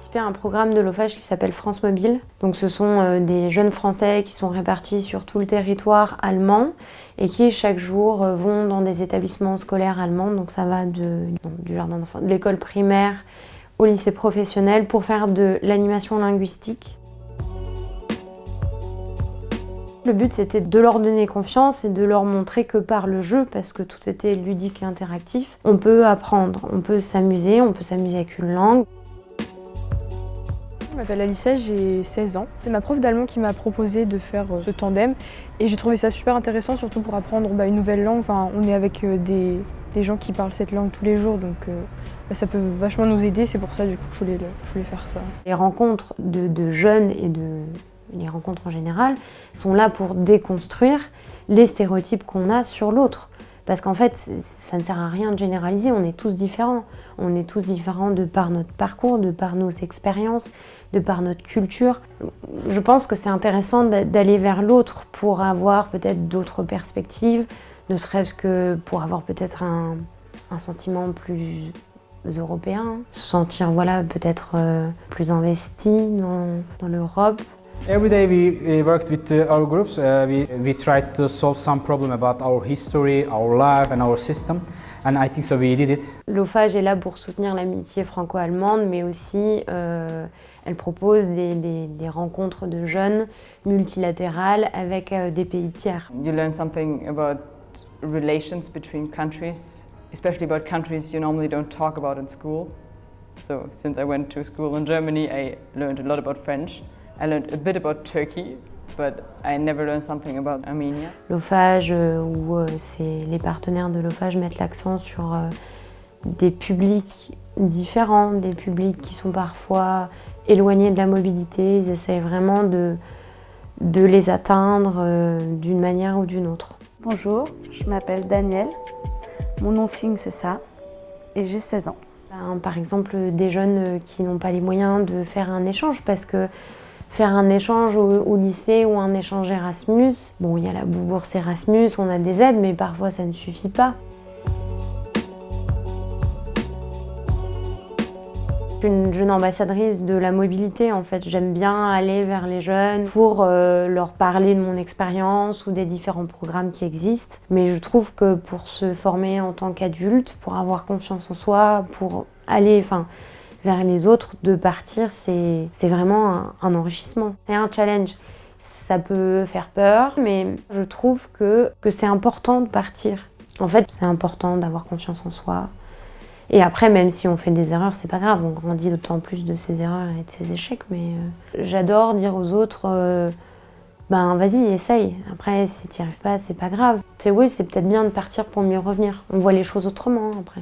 participé à un programme de l'OFAGE qui s'appelle France Mobile. Donc ce sont des jeunes Français qui sont répartis sur tout le territoire allemand et qui chaque jour vont dans des établissements scolaires allemands. Donc ça va du jardin d'enfants, de l'école primaire au lycée professionnel pour faire de l'animation linguistique. Le but, c'était de leur donner confiance et de leur montrer que par le jeu, parce que tout était ludique et interactif, on peut apprendre, on peut s'amuser avec une langue. Je m'appelle Alicia, j'ai 16 ans. C'est ma prof d'allemand qui m'a proposé de faire ce tandem et j'ai trouvé ça super intéressant, surtout pour apprendre une nouvelle langue. Enfin, on est avec des gens qui parlent cette langue tous les jours, donc ça peut vachement nous aider. C'est pour ça du coup que je voulais faire ça. Les rencontres de jeunes et les rencontres en général sont là pour déconstruire les stéréotypes qu'on a sur l'autre. Parce qu'en fait, ça ne sert à rien de généraliser, on est tous différents. On est tous différents de par notre parcours, de par nos expériences, de par notre culture. Je pense que c'est intéressant d'aller vers l'autre pour avoir peut-être d'autres perspectives, ne serait-ce que pour avoir peut-être un sentiment plus européen, se sentir peut-être plus investi dans l'Europe. Every day we worked with our groups. We tried to solve some problem about our history, our life and our system. And I think so we did it. L'OFAGE est là pour soutenir l'amitié franco-allemande, mais aussi elle propose des rencontres de jeunes multilatérales avec des pays tiers. You learn something about relations between countries, especially about countries you normally don't talk about in school. So since I went to school in Germany, I learned a lot about French. I learned a bit about Turkey, but I never learned something about Armenia. L'OFAGE, où les partenaires de l'OFAGE mettent l'accent sur des publics différents, des publics qui sont parfois éloignés de la mobilité. Ils essayent vraiment de les atteindre d'une manière ou d'une autre. Bonjour, je m'appelle Danielle. Mon nom signe c'est ça et j'ai 16 ans. Par exemple, des jeunes qui n'ont pas les moyens de faire un échange parce que faire un échange au lycée ou un échange Erasmus, bon, il y a la bourse Erasmus, on a des aides, mais parfois ça ne suffit pas. Je suis une jeune ambassadrice de la mobilité en fait. J'aime bien aller vers les jeunes pour leur parler de mon expérience ou des différents programmes qui existent. Mais je trouve que pour se former en tant qu'adulte, pour avoir confiance en soi, pour aller vers les autres, de partir, c'est vraiment un enrichissement. C'est un challenge. Ça peut faire peur, mais je trouve que c'est important de partir. En fait, c'est important d'avoir confiance en soi. Et après, même si on fait des erreurs, c'est pas grave, on grandit d'autant plus de ses erreurs et de ses échecs. Mais j'adore dire aux autres, vas-y, essaye. Après, si tu n'y arrives pas, c'est pas grave. C'est peut-être bien de partir pour mieux revenir. On voit les choses autrement après.